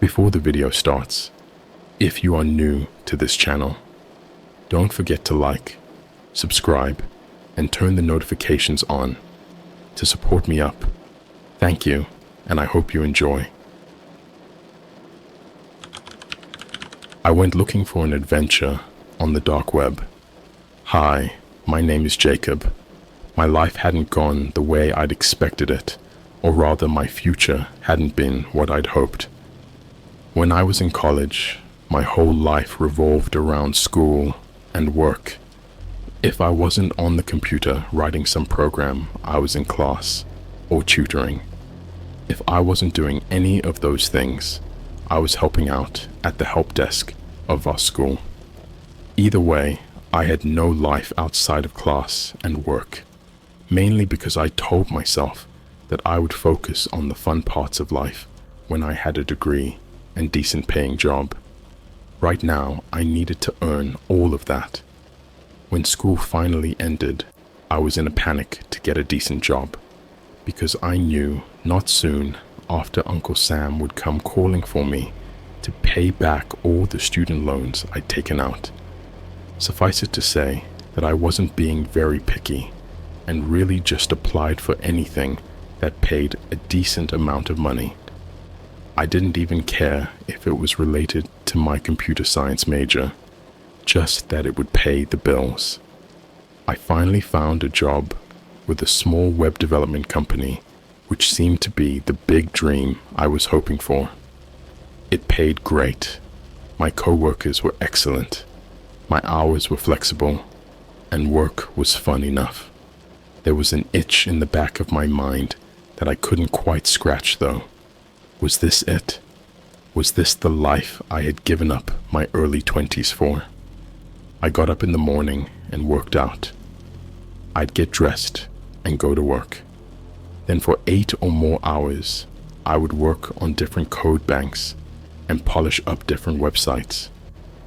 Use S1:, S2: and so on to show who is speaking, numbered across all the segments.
S1: Before the video starts, if you are new to this channel, don't forget to like, subscribe, and turn the notifications on to support me up. Thank you, and I hope you enjoy. I went looking for an adventure on the dark web. Hi, my name is Jacob. My life hadn't gone the way I'd expected it, or rather my future hadn't been what I'd hoped. When I was in college, my whole life revolved around school and work. If I wasn't on the computer writing some program, I was in class or tutoring. If I wasn't doing any of those things, I was helping out at the help desk of our school. Either way, I had no life outside of class and work, mainly because I told myself that I would focus on the fun parts of life when I had a degree and decent paying job. Right now, I needed to earn all of that. When school finally ended, I was in a panic to get a decent job, because I knew not soon after Uncle Sam would come calling for me to pay back all the student loans I'd taken out. Suffice it to say that I wasn't being very picky and really just applied for anything that paid a decent amount of money. I didn't even care if it was related to my computer science major, just that it would pay the bills. I finally found a job with a small web development company, which seemed to be the big dream I was hoping for. It paid great. My coworkers were excellent. My hours were flexible, and work was fun enough. There was an itch in the back of my mind that I couldn't quite scratch though. Was this it? Was this the life I had given up my early 20s for? I got up in the morning and worked out. I'd get dressed and go to work. Then for 8 or more hours, I would work on different code banks and polish up different websites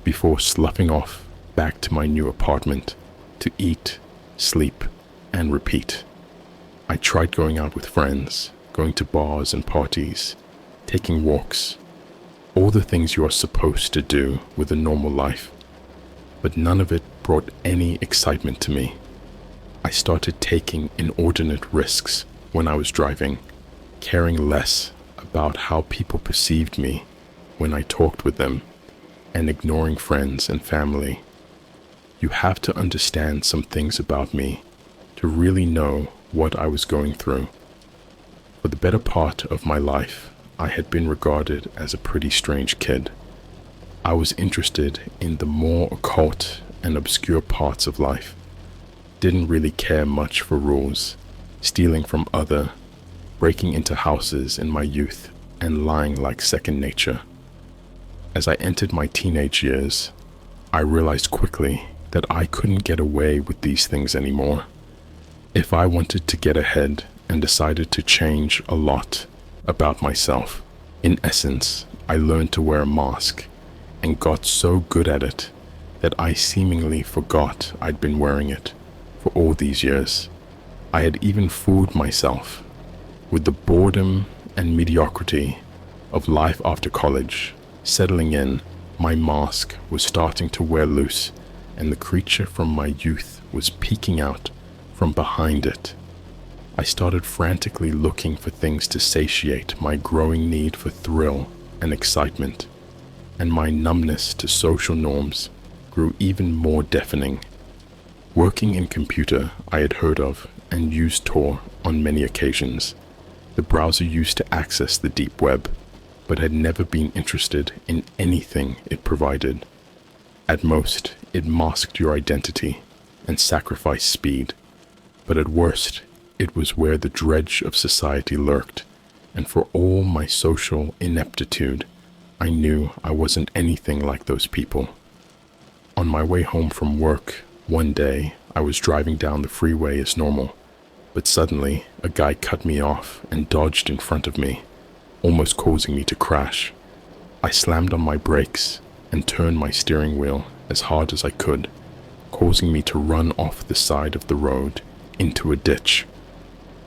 S1: before sloughing off back to my new apartment to eat, sleep, and repeat. I tried going out with friends, going to bars and parties, taking walks, all the things you are supposed to do with a normal life, but none of it brought any excitement to me. I started taking inordinate risks when I was driving, caring less about how people perceived me when I talked with them, and ignoring friends and family. You have to understand some things about me to really know what I was going through. For the better part of my life, I had been regarded as a pretty strange kid. I was interested in the more occult and obscure parts of life. Didn't really care much for rules, stealing from other, breaking into houses in my youth, and lying like second nature. As I entered my teenage years, I realized quickly that I couldn't get away with these things anymore. If I wanted to get ahead and decided to change a lot about myself, in essence, I learned to wear a mask and got so good at it that I seemingly forgot I'd been wearing it for all these years. I had even fooled myself with the boredom and mediocrity of life after college settling in. My mask was starting to wear loose, and the creature from my youth was peeking out from behind it. I started frantically looking for things to satiate my growing need for thrill and excitement, and my numbness to social norms grew even more deafening. Working in computer, I had heard of and used Tor on many occasions, the browser used to access the deep web, but had never been interested in anything it provided. At most, it masked your identity and sacrificed speed, but at worst, it was where the dredge of society lurked, and for all my social ineptitude, I knew I wasn't anything like those people. On my way home from work, one day, I was driving down the freeway as normal, but suddenly, a guy cut me off and dodged in front of me, almost causing me to crash. I slammed on my brakes and turned my steering wheel as hard as I could, causing me to run off the side of the road into a ditch.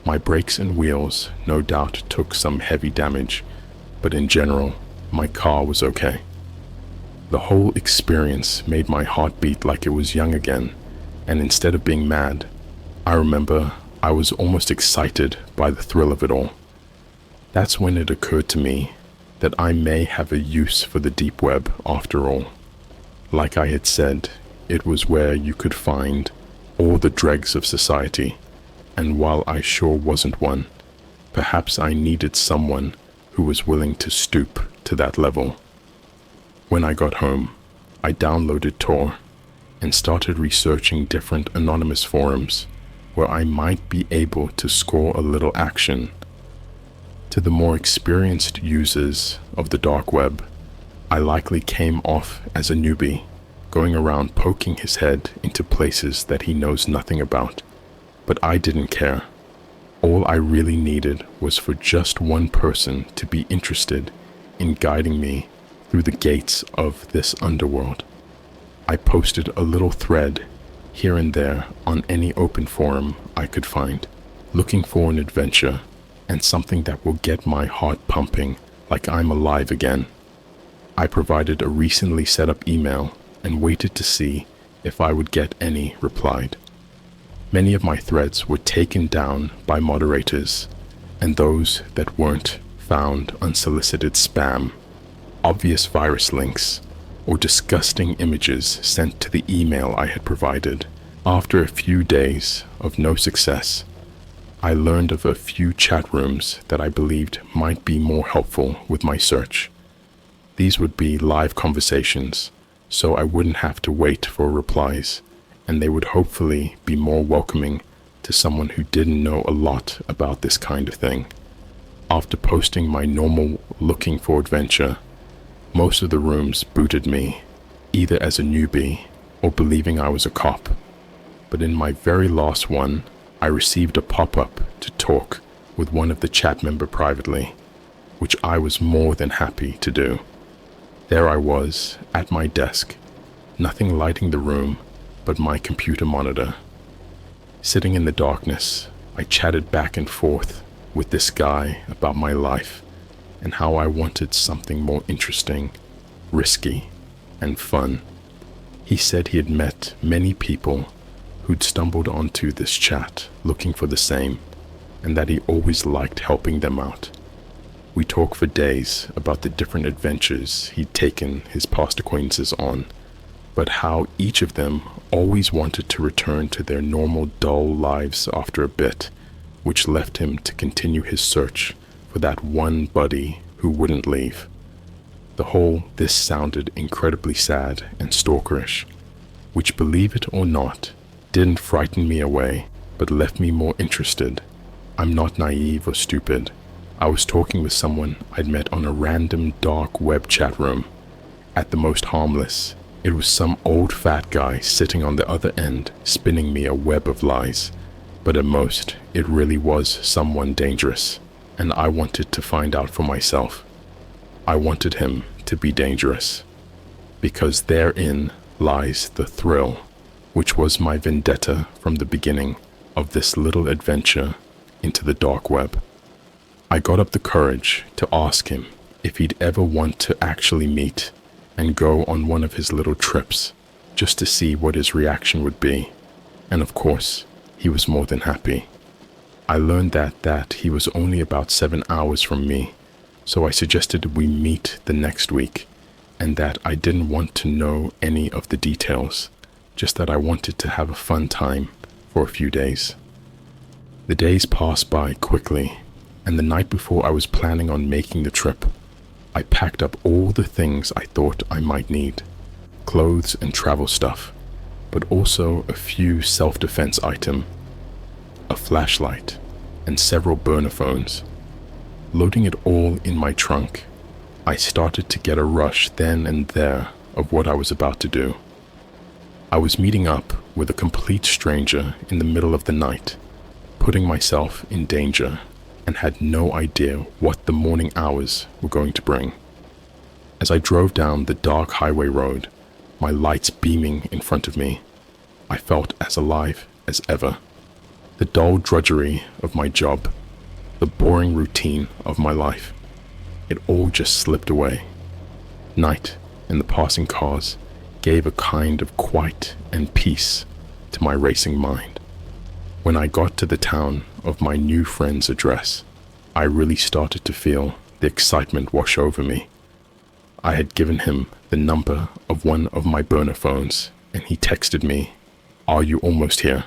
S1: My brakes and wheels no doubt took some heavy damage, but in general, my car was okay. The whole experience made my heart beat like it was young again, and instead of being mad, I remember I was almost excited by the thrill of it all. That's when it occurred to me that I may have a use for the deep web after all. Like I had said, it was where you could find all the dregs of society, and while I sure wasn't one, perhaps I needed someone who was willing to stoop to that level. When I got home, I downloaded Tor and started researching different anonymous forums where I might be able to score a little action. To the more experienced users of the dark web, I likely came off as a newbie, going around poking his head into places that he knows nothing about. But I didn't care. All I really needed was for just one person to be interested in guiding me through the gates of this underworld. I posted a little thread here and there on any open forum I could find, looking for an adventure and something that will get my heart pumping like I'm alive again. I provided a recently set up email and waited to see if I would get any replied. Many of my threads were taken down by moderators, and those that weren't found unsolicited spam, obvious virus links, or disgusting images sent to the email I had provided. After a few days of no success, I learned of a few chat rooms that I believed might be more helpful with my search. These would be live conversations, so I wouldn't have to wait for replies, and they would hopefully be more welcoming to someone who didn't know a lot about this kind of thing. After posting my normal looking for adventure, most of the rooms booted me, either as a newbie or believing I was a cop. But in my very last one, I received a pop-up to talk with one of the chat member privately, which I was more than happy to do. There I was, at my desk, nothing lighting the room but my computer monitor. Sitting in the darkness, I chatted back and forth with this guy about my life and how I wanted something more interesting, risky, and fun. He said he had met many people who'd stumbled onto this chat looking for the same, and that he always liked helping them out. We talked for days about the different adventures he'd taken his past acquaintances on, but how each of them always wanted to return to their normal dull lives after a bit, which left him to continue his search for that one buddy who wouldn't leave. This sounded incredibly sad and stalkerish, which, believe it or not, didn't frighten me away, but left me more interested. I'm not naive or stupid. I was talking with someone I'd met on a random dark web chat room. At the most harmless, it was some old fat guy sitting on the other end, spinning me a web of lies. But at most, it really was someone dangerous, and I wanted to find out for myself. I wanted him to be dangerous, because therein lies the thrill, which was my vendetta from the beginning of this little adventure into the dark web. I got up the courage to ask him if he'd ever want to actually meet and go on one of his little trips, just to see what his reaction would be, and of course, he was more than happy. I learned that he was only about 7 hours from me, so I suggested we meet the next week, and that I didn't want to know any of the details, just that I wanted to have a fun time for a few days. The days passed by quickly, and the night before I was planning on making the trip, I packed up all the things I thought I might need, clothes and travel stuff, but also a few self-defense items, a flashlight, and several burner phones. Loading it all in my trunk, I started to get a rush then and there of what I was about to do. I was meeting up with a complete stranger in the middle of the night, putting myself in danger, and had no idea what the morning hours were going to bring. As I drove down the dark highway road, my lights beaming in front of me, I felt as alive as ever. The dull drudgery of my job, the boring routine of my life, it all just slipped away, Night and the passing cars gave a kind of quiet and peace to my racing mind. When I got to the town of my new friend's address, I really started to feel the excitement wash over me. I had given him the number of one of my burner phones, and he texted me, "Are you almost here?"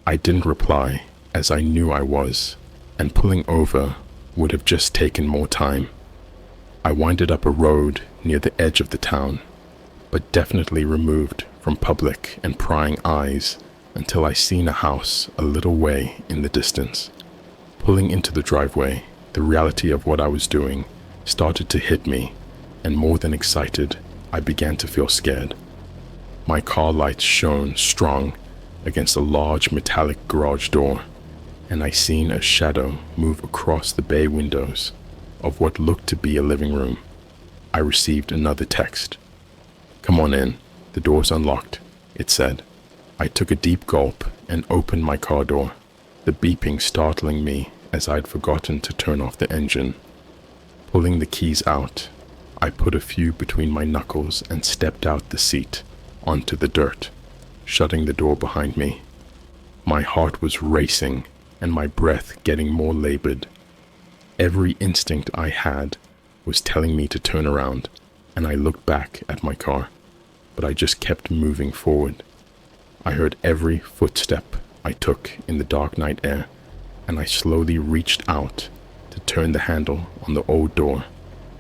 S1: I didn't reply, as I knew I was, and pulling over would have just taken more time. I winded up a road near the edge of the town, but definitely removed from public and prying eyes until I seen a house a little way in the distance. Pulling into the driveway, the reality of what I was doing started to hit me, and more than excited, I began to feel scared. My car lights shone strong against a large metallic garage door, and I seen a shadow move across the bay windows of what looked to be a living room. I received another text. "Come on in, the door's unlocked," it said. I took a deep gulp and opened my car door, the beeping startling me as I'd forgotten to turn off the engine. Pulling the keys out, I put a few between my knuckles and stepped out the seat onto the dirt, shutting the door behind me. My heart was racing and my breath getting more labored. Every instinct I had was telling me to turn around, and I looked back at my car, but I just kept moving forward. I heard every footstep I took in the dark night air, and I slowly reached out to turn the handle on the old door,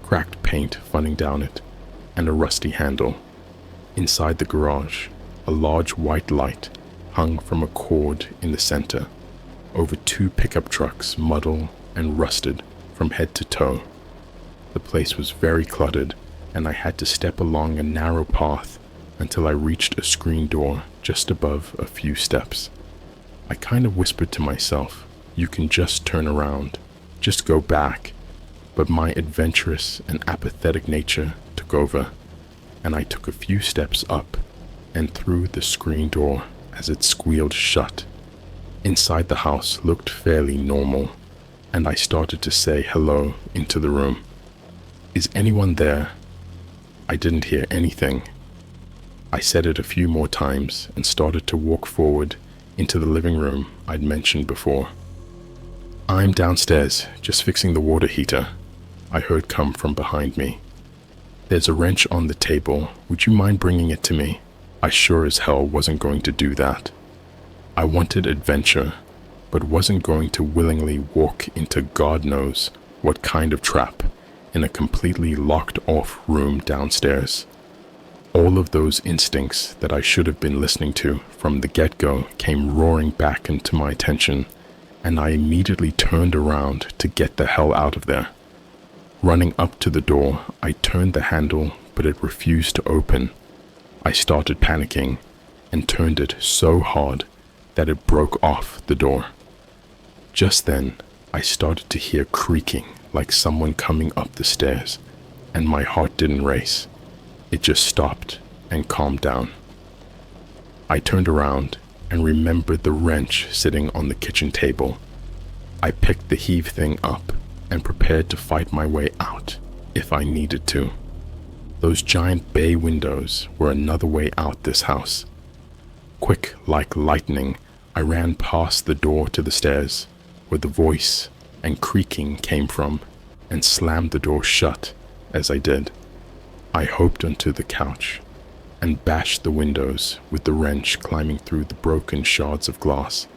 S1: cracked paint running down it, and a rusty handle. Inside the garage, a large white light hung from a cord in the center, over 2 pickup trucks, muddled and rusted from head to toe. The place was very cluttered, and I had to step along a narrow path until I reached a screen door just above a few steps. I kind of whispered to myself, "You can just turn around, just go back," but my adventurous and apathetic nature took over, and I took a few steps up and through the screen door as it squealed shut. Inside the house looked fairly normal, and I started to say hello into the room. "Is anyone there?" I didn't hear anything. I said it a few more times and started to walk forward into the living room I'd mentioned before. "I'm downstairs, just fixing the water heater," I heard come from behind me. "There's a wrench on the table. Would you mind bringing it to me?" I sure as hell wasn't going to do that. I wanted adventure, but wasn't going to willingly walk into God knows what kind of trap in a completely locked off room downstairs. All of those instincts that I should have been listening to from the get-go came roaring back into my attention, and I immediately turned around to get the hell out of there. Running up to the door, I turned the handle, but it refused to open. I started panicking and turned it so hard that it broke off the door. Just then, I started to hear creaking like someone coming up the stairs, and my heart didn't race. It just stopped and calmed down. I turned around and remembered the wrench sitting on the kitchen table. I picked the heave thing up and prepared to fight my way out if I needed to. Those giant bay windows were another way out this house. Quick like lightning, I ran past the door to the stairs, where the voice and creaking came from, and slammed the door shut as I did. I hopped onto the couch and bashed the windows with the wrench, climbing through the broken shards of glass.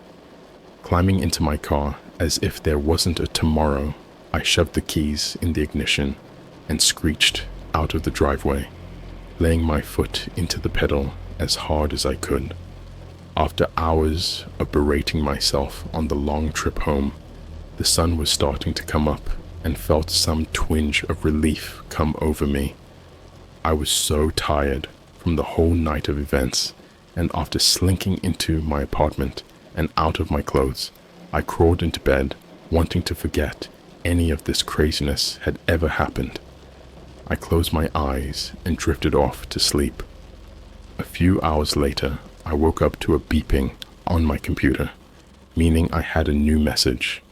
S1: Climbing into my car as if there wasn't a tomorrow, I shoved the keys in the ignition and screeched out of the driveway, laying my foot into the pedal as hard as I could. After hours of berating myself on the long trip home, the sun was starting to come up and felt some twinge of relief come over me. I was so tired from the whole night of events, and after slinking into my apartment and out of my clothes, I crawled into bed, wanting to forget any of this craziness had ever happened. I closed my eyes and drifted off to sleep. A few hours later, I woke up to a beeping on my computer, meaning I had a new message.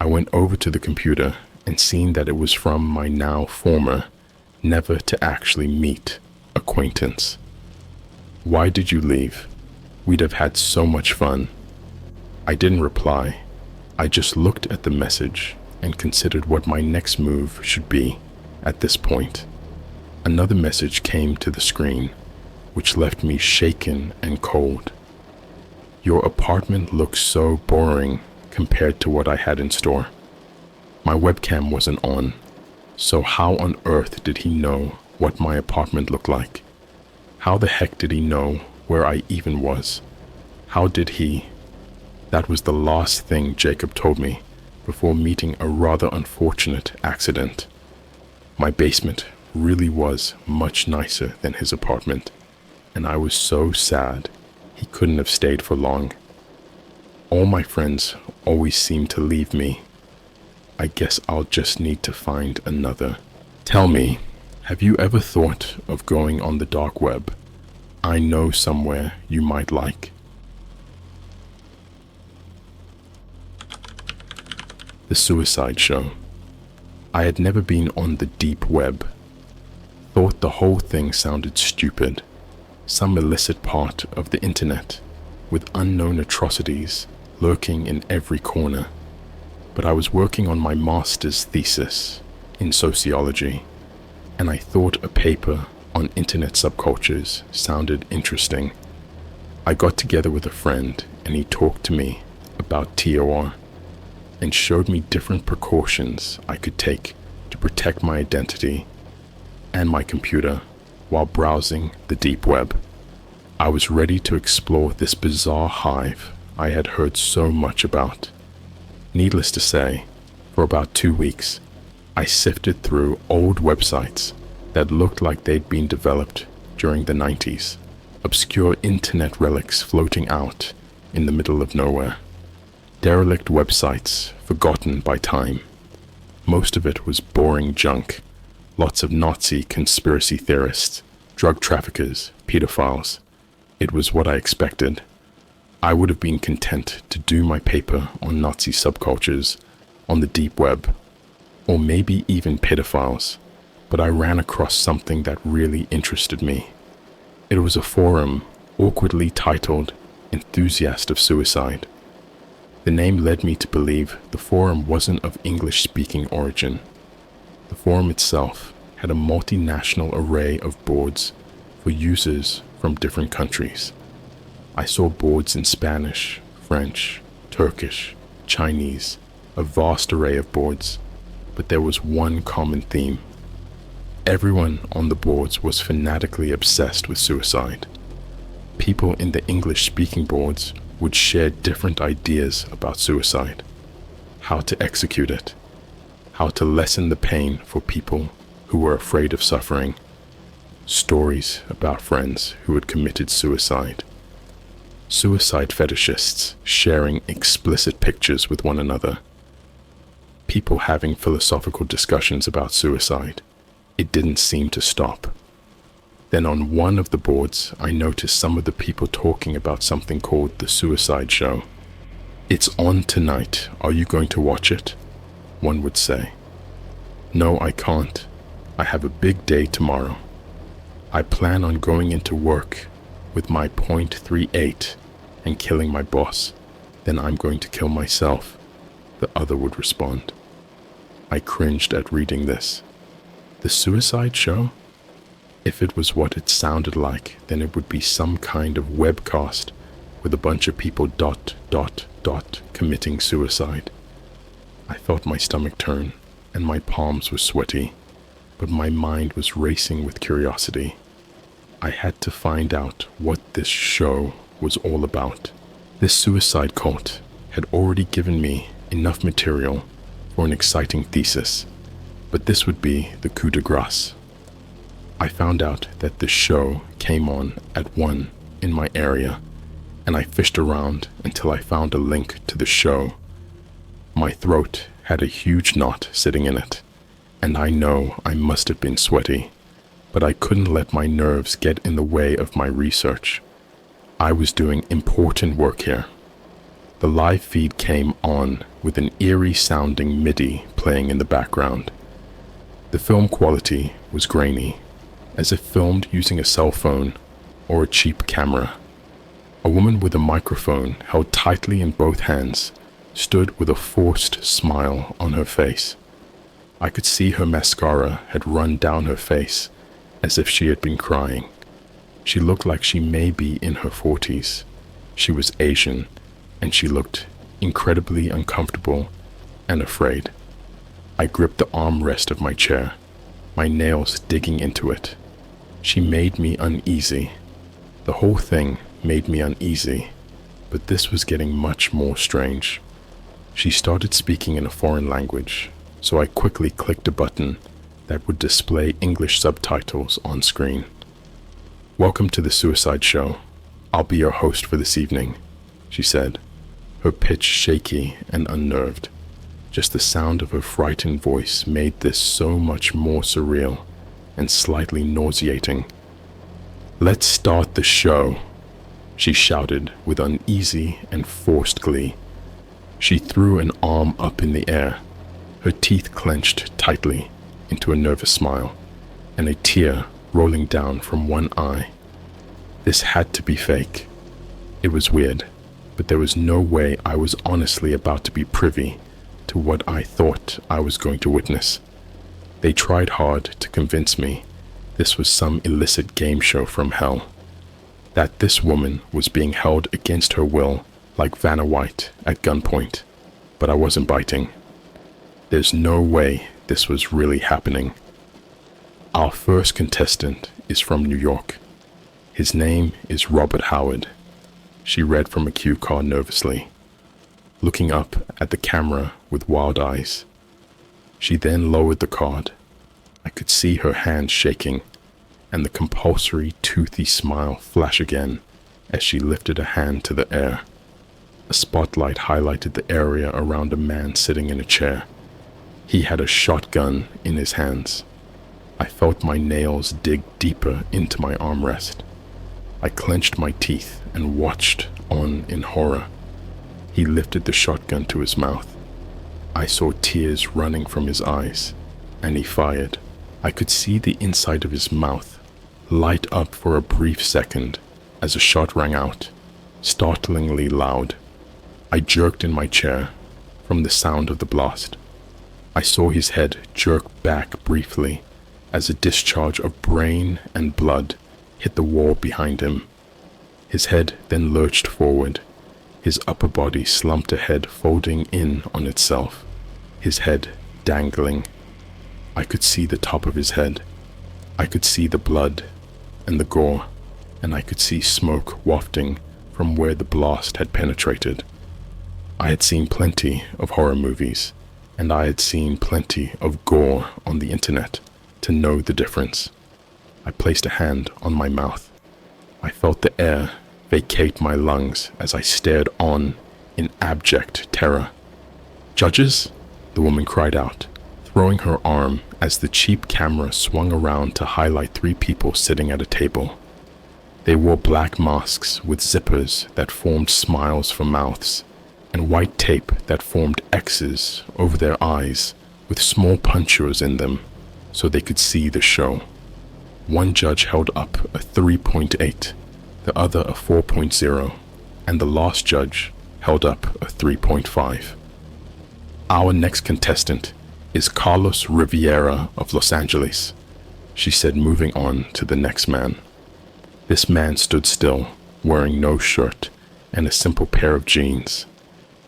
S1: I went over to the computer and seen that it was from my now former never to actually meet acquaintance. Why did you leave? We'd have had so much fun. I didn't reply. I just looked at the message and considered what my next move should be at this point. Another message came to the screen, which left me shaken and cold. Your apartment looks so boring compared to what I had in store. My webcam wasn't on, so how on earth did he know what my apartment looked like? How the heck did he know where I even was? How did he? That was the last thing Jacob told me before meeting a rather unfortunate accident. My basement really was much nicer than his apartment, and I was so sad he couldn't have stayed for long. All my friends always seem to leave me. I guess I'll just need to find another. Tell me, have you ever thought of going on the dark web? I know somewhere you might like. The Suicide Show. I had never been on the deep web. Thought the whole thing sounded stupid. Some illicit part of the internet, with unknown atrocities lurking in every corner. But I was working on my master's thesis in sociology, and I thought a paper on internet subcultures sounded interesting. I got together with a friend and he talked to me about TOR and showed me different precautions I could take to protect my identity and my computer while browsing the deep web. I was ready to explore this bizarre hive I had heard so much about. Needless to say, for about 2 weeks, I sifted through old websites that looked like they'd been developed during the 90s, obscure internet relics floating out in the middle of nowhere, derelict websites forgotten by time. Most of it was boring junk, lots of Nazi conspiracy theorists, drug traffickers, pedophiles. It was what I expected. I would have been content to do my paper on Nazi subcultures on the deep web, or maybe even pedophiles, but I ran across something that really interested me. It was a forum awkwardly titled Enthusiast of Suicide. The name led me to believe the forum wasn't of English-speaking origin. The forum itself had a multinational array of boards for users from different countries. I saw boards in Spanish, French, Turkish, Chinese, a vast array of boards, but there was one common theme. Everyone on the boards was fanatically obsessed with suicide. People in the English-speaking boards would share different ideas about suicide, how to execute it, how to lessen the pain for people who were afraid of suffering, stories about friends who had committed suicide, suicide fetishists sharing explicit pictures with one another, people having philosophical discussions about suicide. It didn't seem to stop. Then on one of the boards, I noticed some of the people talking about something called the Suicide Show. "It's on tonight. Are you going to watch it?" one would say. "No, I can't. I have a big day tomorrow. I plan on going into work with my .38 and killing my boss. Then I'm going to kill myself," the other would respond. I cringed at reading this. The Suicide Show? If it was what it sounded like, then it would be some kind of webcast with a bunch of people ... committing suicide. I felt my stomach turn and my palms were sweaty, but my mind was racing with curiosity. I had to find out what this show was all about. This suicide cult had already given me enough material for an exciting thesis, but this would be the coup de grace. I found out that the show came on at 1 in my area, and I fished around until I found a link to the show. My throat had a huge knot sitting in it, and I know I must have been sweaty, but I couldn't let my nerves get in the way of my research. I was doing important work here. The live feed came on with an eerie sounding MIDI playing in the background. The film quality was grainy, as if filmed using a cell phone or a cheap camera. A woman with a microphone held tightly in both hands stood with a forced smile on her face. I could see her mascara had run down her face as if she had been crying. She looked like she may be in her 40s. She was Asian, and she looked incredibly uncomfortable and afraid. I gripped the armrest of my chair, my nails digging into it. She made me uneasy. The whole thing made me uneasy, but this was getting much more strange. She started speaking in a foreign language, so I quickly clicked a button that would display English subtitles on screen. "Welcome to the Suicide Show. I'll be your host for this evening," she said, her pitch shaky and unnerved. Just the sound of her frightened voice made this so much more surreal and slightly nauseating. "Let's start the show," she shouted with uneasy and forced glee. She threw an arm up in the air, her teeth clenched tightly into a nervous smile, and a tear rolling down from one eye. This had to be fake. It was weird, but there was no way I was honestly about to be privy to what I thought I was going to witness. They tried hard to convince me this was some illicit game show from hell, that this woman was being held against her will like Vanna White at gunpoint, but I wasn't biting. There's no way this was really happening. Our first contestant is from New York. His name is Robert Howard, she read from a cue card nervously, looking up at the camera with wild eyes. She then lowered the card. I could see her hand shaking, and the compulsory toothy smile flash again as she lifted a hand to the air. A spotlight highlighted the area around a man sitting in a chair. He had a shotgun in his hands. I felt my nails dig deeper into my armrest. I clenched my teeth and watched on in horror. He lifted the shotgun to his mouth. I saw tears running from his eyes, and he fired. I could see the inside of his mouth light up for a brief second as a shot rang out, startlingly loud. I jerked in my chair from the sound of the blast. I saw his head jerk back briefly as a discharge of brain and blood hit the wall behind him. His head then lurched forward, his upper body slumped ahead, folding in on itself, his head dangling. I could see the top of his head. I could see the blood and the gore, and I could see smoke wafting from where the blast had penetrated. I had seen plenty of horror movies, and I had seen plenty of gore on the internet to know the difference. I placed a hand on my mouth. I felt the air vacate my lungs as I stared on in abject terror. "Judges?" the woman cried out, throwing her arm as the cheap camera swung around to highlight 3 people sitting at a table. They wore black masks with zippers that formed smiles for mouths, and white tape that formed X's over their eyes with small punctures in them so they could see the show. One judge held up a 3.8, the other a 4.0, and the last judge held up a 3.5. "Our next contestant is Carlos Riviera of Los Angeles," she said, moving on to the next man. This man stood still, wearing no shirt and a simple pair of jeans.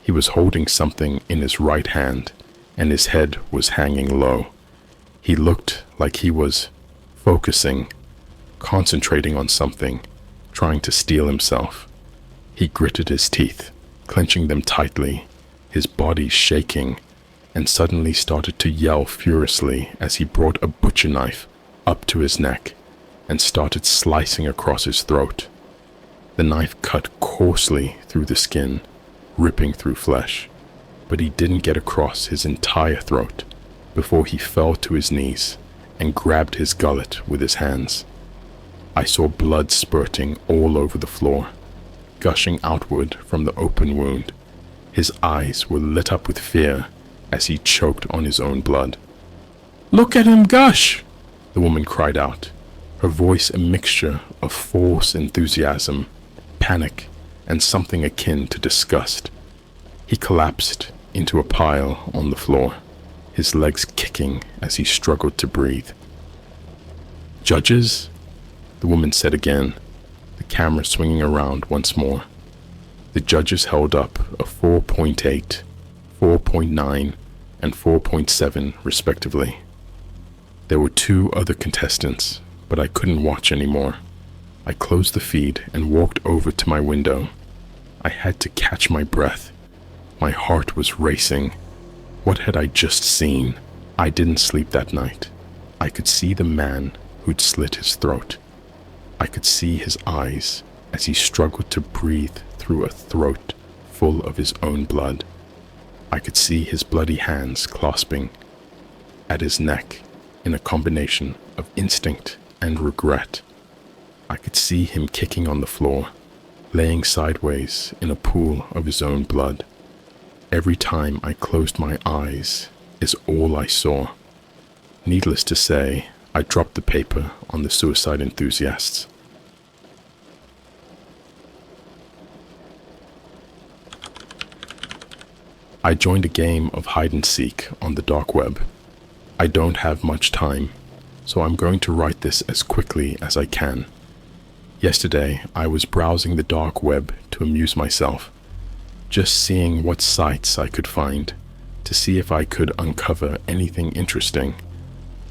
S1: He was holding something in his right hand, and his head was hanging low. He looked like he was focusing, concentrating on something, trying to steel himself. He gritted his teeth, clenching them tightly, his body shaking, and suddenly started to yell furiously as he brought a butcher knife up to his neck and started slicing across his throat. The knife cut coarsely through the skin, ripping through flesh, but he didn't get across his entire throat before he fell to his knees and grabbed his gullet with his hands. I saw blood spurting all over the floor, gushing outward from the open wound. His eyes were lit up with fear as he choked on his own blood. Look at him gush! The woman cried out, her voice a mixture of false enthusiasm, panic, and something akin to disgust. He collapsed into a pile on the floor, his legs kicking as he struggled to breathe. Judges? The woman said again, the camera swinging around once more. The judges held up a 4.8, 4.9, and 4.7 respectively. There were 2 other contestants, but I couldn't watch anymore. I closed the feed and walked over to my window. I had to catch my breath. My heart was racing. What had I just seen? I didn't sleep that night. I could see the man who'd slit his throat. I could see his eyes as he struggled to breathe through a throat full of his own blood. I could see his bloody hands clasping at his neck in a combination of instinct and regret. I could see him kicking on the floor, laying sideways in a pool of his own blood. Every time I closed my eyes is all I saw. Needless to say, I dropped the paper on the suicide enthusiasts. I joined a game of hide and seek on the dark web. I don't have much time, so I'm going to write this as quickly as I can. Yesterday, I was browsing the dark web to amuse myself, just seeing what sites I could find, to see if I could uncover anything interesting.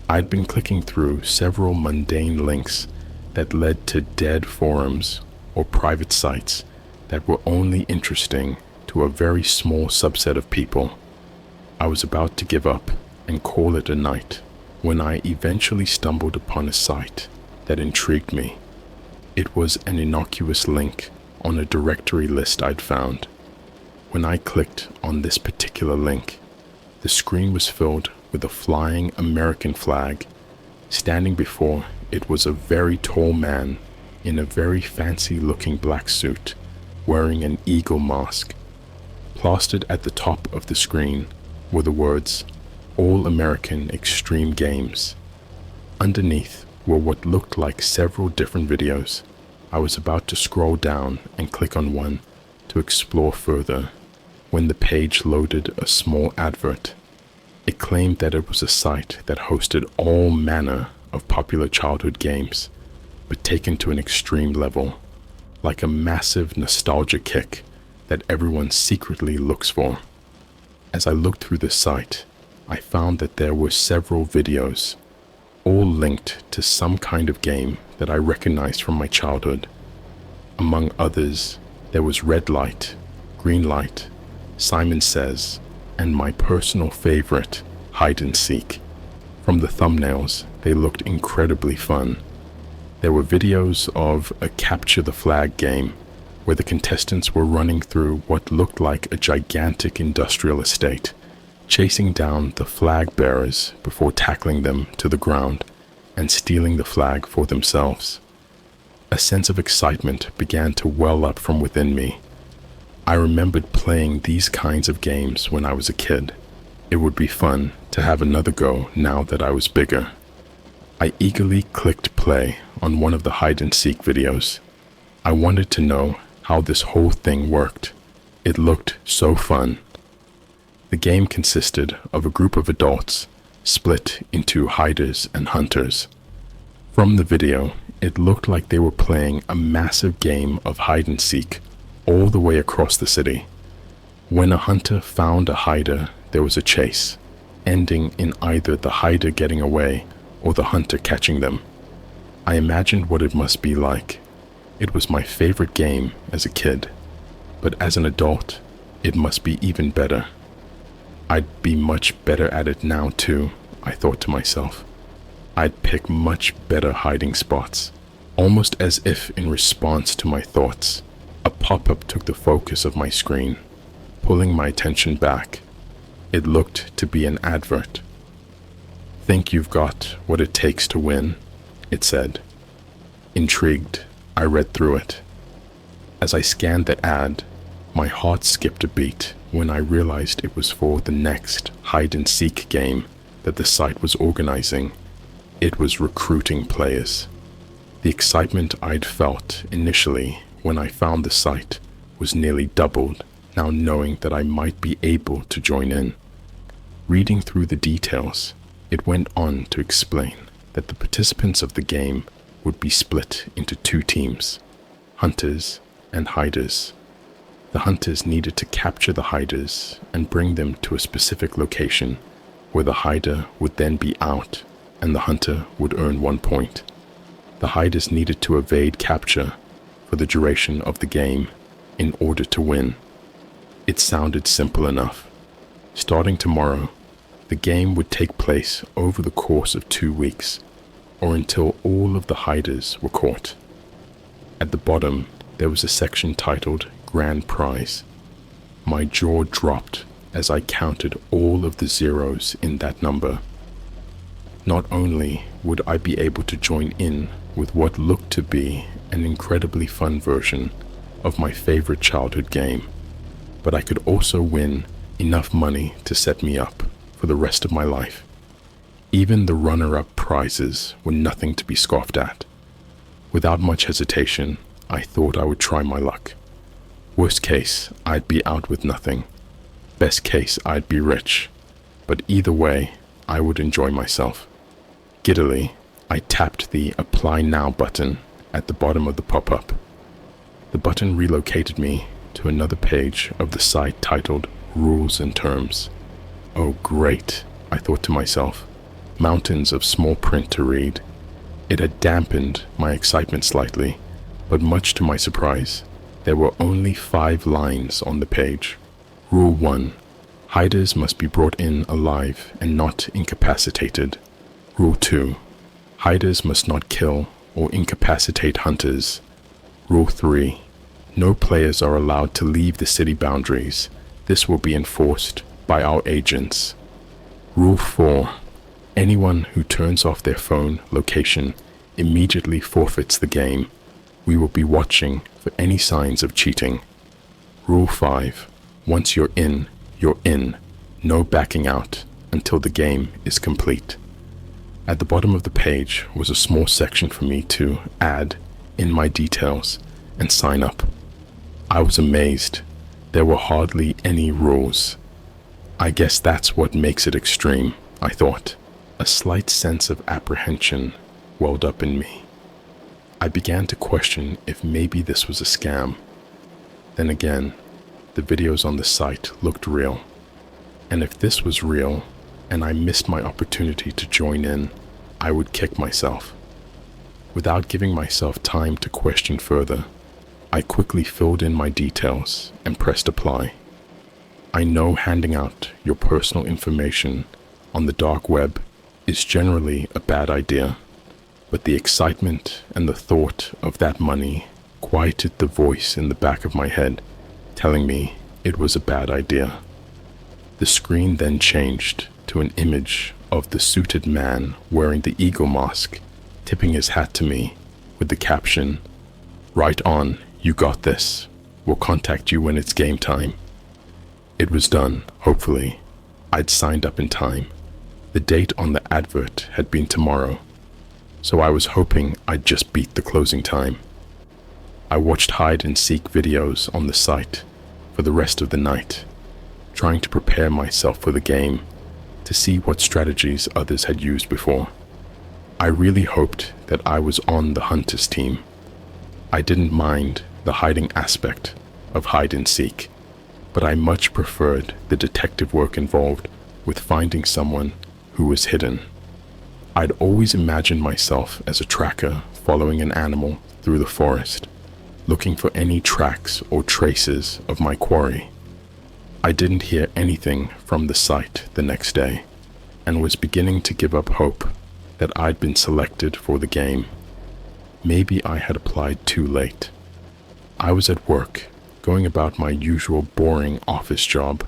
S1: I'd been clicking through several mundane links that led to dead forums or private sites that were only interesting to a very small subset of people. I was about to give up and call it a night when I eventually stumbled upon a site that intrigued me. It was an innocuous link on a directory list I'd found. When I clicked on this particular link, the screen was filled with a flying American flag. Standing before it was a very tall man in a very fancy-looking black suit, wearing an eagle mask. Plastered at the top of the screen were the words, "All American Extreme Games." Underneath were what looked like several different videos. I was about to scroll down and click on one to explore further when the page loaded a small advert. It claimed that it was a site that hosted all manner of popular childhood games, but taken to an extreme level, like a massive nostalgia kick that everyone secretly looks for. As I looked through the site, I found that there were several videos, all linked to some kind of game that I recognized from my childhood. Among others, there was Red Light, Green Light, Simon Says, and my personal favorite, Hide and Seek. From the thumbnails, they looked incredibly fun. There were videos of a Capture the Flag game, where the contestants were running through what looked like a gigantic industrial estate, chasing down the flag bearers before tackling them to the ground and stealing the flag for themselves. A sense of excitement began to well up from within me. I remembered playing these kinds of games when I was a kid. It would be fun to have another go now that I was bigger. I eagerly clicked play on one of the hide and seek videos. I wanted to know how this whole thing worked. It looked so fun. The game consisted of a group of adults split into hiders and hunters. From the video, it looked like they were playing a massive game of hide and seek all the way across the city. When a hunter found a hider, there was a chase, ending in either the hider getting away or the hunter catching them. I imagined what it must be like. It was my favorite game as a kid, but as an adult, it must be even better. I'd be much better at it now too, I thought to myself. I'd pick much better hiding spots. Almost as if in response to my thoughts, a pop-up took the focus of my screen, pulling my attention back. It looked to be an advert. "Think you've got what it takes to win," it said. Intrigued, I read through it. As I scanned the ad, my heart skipped a beat when I realized it was for the next hide-and-seek game that the site was organizing. It was recruiting players. The excitement I'd felt initially when I found the site was nearly doubled now knowing that I might be able to join in. Reading through the details, it went on to explain that the participants of the game would be split into two teams, hunters and hiders. The hunters needed to capture the hiders and bring them to a specific location where the hider would then be out and the hunter would earn 1 point. The hiders needed to evade capture for the duration of the game in order to win. It sounded simple enough. Starting tomorrow, the game would take place over the course of 2 weeks, or until all of the hiders were caught. At the bottom, there was a section titled Grand Prize. My jaw dropped as I counted all of the zeros in that number. Not only would I be able to join in with what looked to be an incredibly fun version of my favorite childhood game, but I could also win enough money to set me up for the rest of my life. Even the runner-up prizes were nothing to be scoffed at. Without much hesitation, I thought I would try my luck. Worst case, I'd be out with nothing. Best case, I'd be rich. But either way, I would enjoy myself. Giddily, I tapped the Apply Now button at the bottom of the pop-up. The button relocated me to another page of the site titled Rules and Terms. Oh great, I thought to myself. Mountains of small print to read. It had dampened my excitement slightly, but much to my surprise, there were only 5 lines on the page. Rule 1. Hiders must be brought in alive and not incapacitated. Rule 2. Hiders must not kill or incapacitate hunters. Rule 3. No players are allowed to leave the city boundaries. This will be enforced by our agents. Rule 4. Anyone who turns off their phone location immediately forfeits the game. We will be watching for any signs of cheating. Rule 5. Once you're in, you're in. No backing out until the game is complete. At the bottom of the page was a small section for me to add in my details and sign up. I was amazed. There were hardly any rules. I guess that's what makes it extreme, I thought. A slight sense of apprehension welled up in me. I began to question if maybe this was a scam. Then again, the videos on the site looked real. And if this was real, and I missed my opportunity to join in, I would kick myself. Without giving myself time to question further, I quickly filled in my details and pressed apply. I know handing out your personal information on the dark web is generally a bad idea, but the excitement and the thought of that money quieted the voice in the back of my head, telling me it was a bad idea. The screen then changed to an image of the suited man wearing the eagle mask, tipping his hat to me with the caption, "Right on, you got this. We'll contact you when it's game time." It was done, hopefully. I'd signed up in time. The date on the advert had been tomorrow, so I was hoping I'd just beat the closing time. I watched hide and seek videos on the site for the rest of the night, trying to prepare myself for the game, to see what strategies others had used before. I really hoped that I was on the hunter's team. I didn't mind the hiding aspect of hide and seek, but I much preferred the detective work involved with finding someone who was hidden. I'd always imagined myself as a tracker following an animal through the forest, looking for any tracks or traces of my quarry. I didn't hear anything from the site the next day, and was beginning to give up hope that I'd been selected for the game. Maybe I had applied too late. I was at work, going about my usual boring office job,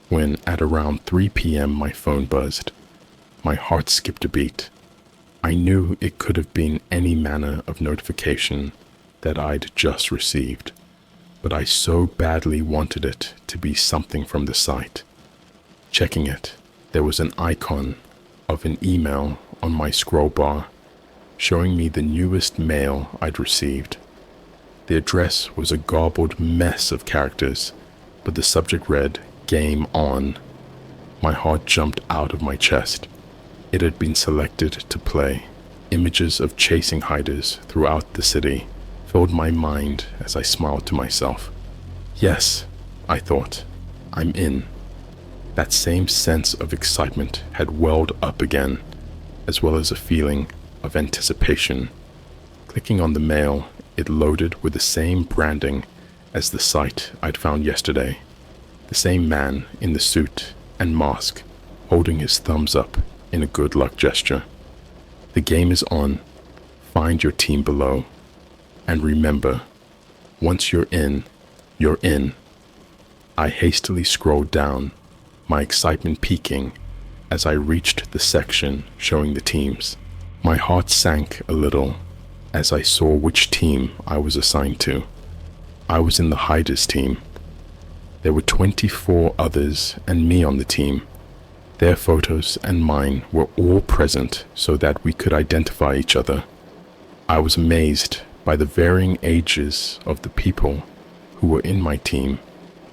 S1: when at around 3 p.m. my phone buzzed. My heart skipped a beat. I knew it could have been any manner of notification that I'd just received, but I so badly wanted it to be something from the site. Checking it, there was an icon of an email on my scroll bar showing me the newest mail I'd received. The address was a garbled mess of characters, but the subject read, "Game On." My heart jumped out of my chest. It had been selected to play. Images of chasing hiders throughout the city filled my mind as I smiled to myself. Yes, I thought, I'm in. That same sense of excitement had welled up again, as well as a feeling of anticipation. Clicking on the mail, it loaded with the same branding as the site I'd found yesterday. The same man in the suit and mask, holding his thumbs up in a good luck gesture. The game is on. Find your team below. And remember, once you're in, you're in. I hastily scrolled down, my excitement peaking as I reached the section showing the teams. My heart sank a little as I saw which team I was assigned to. I was in the hiders team. There were 24 others and me on the team. Their photos and mine were all present so that we could identify each other. I was amazed by the varying ages of the people who were in my team.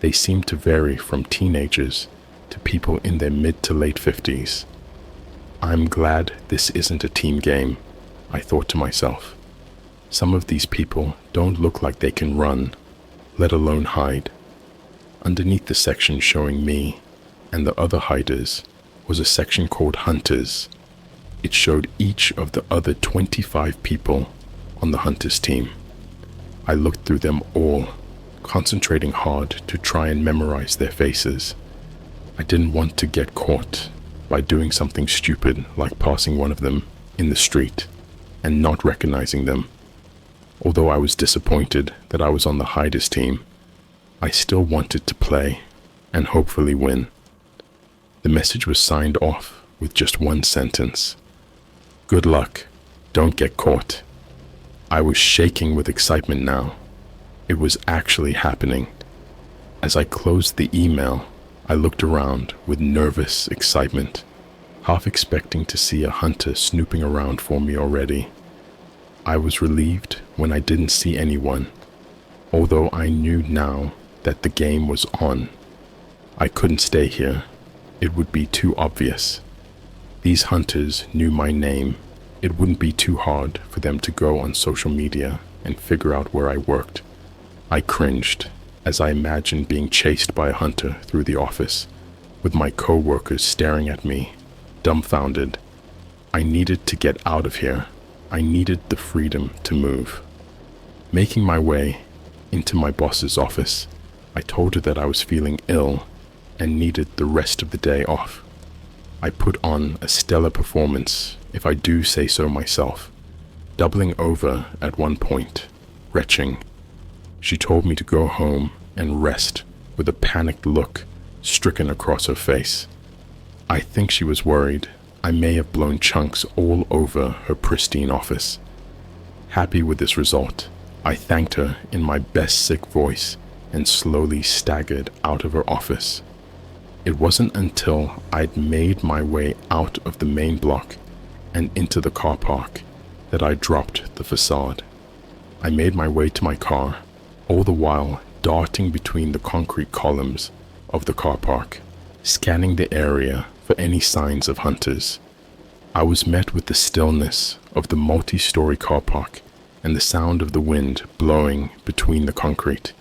S1: They seemed to vary from teenagers to people in their mid to late 50s. I'm glad this isn't a team game, I thought to myself. Some of these people don't look like they can run, let alone hide. Underneath the section showing me and the other hiders was a section called Hunters. It showed each of the other 25 people on the Hunters team. I looked through them all, concentrating hard to try and memorize their faces. I didn't want to get caught by doing something stupid like passing one of them in the street and not recognizing them. Although I was disappointed that I was on the Hiders team, I still wanted to play and hopefully win. The message was signed off with just one sentence. Good luck, don't get caught. I was shaking with excitement now. It was actually happening. As I closed the email, I looked around with nervous excitement, half expecting to see a hunter snooping around for me already. I was relieved when I didn't see anyone, although I knew now that the game was on. I couldn't stay here. It would be too obvious. These hunters knew my name. It wouldn't be too hard for them to go on social media and figure out where I worked. I cringed as I imagined being chased by a hunter through the office, with my co-workers staring at me, dumbfounded. I needed to get out of here. I needed the freedom to move. Making my way into my boss's office, I told her that I was feeling ill and needed the rest of the day off. I put on a stellar performance, if I do say so myself, doubling over at one point, retching. She told me to go home and rest with a panicked look stricken across her face. I think she was worried I may have blown chunks all over her pristine office. Happy with this result, I thanked her in my best sick voice and slowly staggered out of her office. It wasn't until I'd made my way out of the main block and into the car park that I dropped the facade. I made my way to my car, all the while darting between the concrete columns of the car park, scanning the area for any signs of hunters. I was met with the stillness of the multi-story car park and the sound of the wind blowing between the concrete.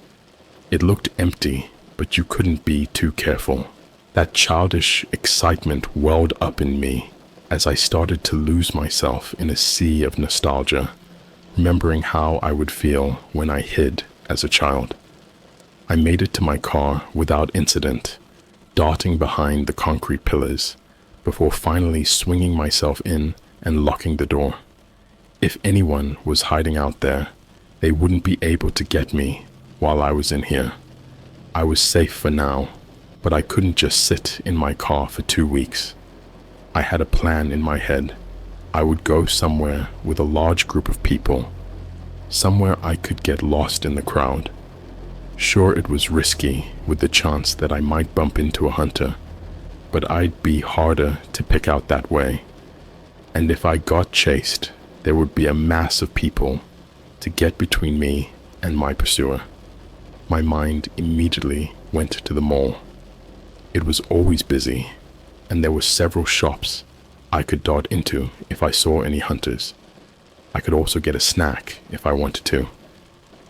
S1: It looked empty, but you couldn't be too careful. That childish excitement welled up in me as I started to lose myself in a sea of nostalgia, remembering how I would feel when I hid as a child. I made it to my car without incident, darting behind the concrete pillars, before finally swinging myself in and locking the door. If anyone was hiding out there, they wouldn't be able to get me while I was in here. I was safe for now, but I couldn't just sit in my car for 2 weeks. I had a plan in my head. I would go somewhere with a large group of people, somewhere I could get lost in the crowd. Sure, it was risky with the chance that I might bump into a hunter, but I'd be harder to pick out that way. and if I got chased, there would be a mass of people to get between me and my pursuer. My mind immediately went to the mall. It was always busy, and there were several shops I could dart into if I saw any hunters. I could also get a snack if I wanted to,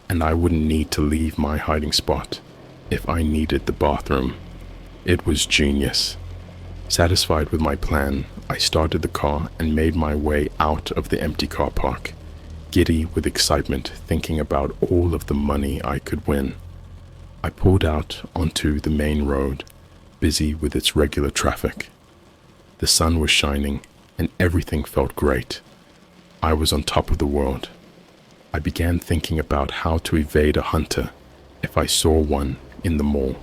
S1: and I wouldn't need to leave my hiding spot if I needed the bathroom. It was genius. Satisfied with my plan, I started the car and made my way out of the empty car park, giddy with excitement, thinking about all of the money I could win. I pulled out onto the main road, busy with its regular traffic. The sun was shining, and everything felt great. I was on top of the world. I began thinking about how to evade a hunter if I saw one in the mall.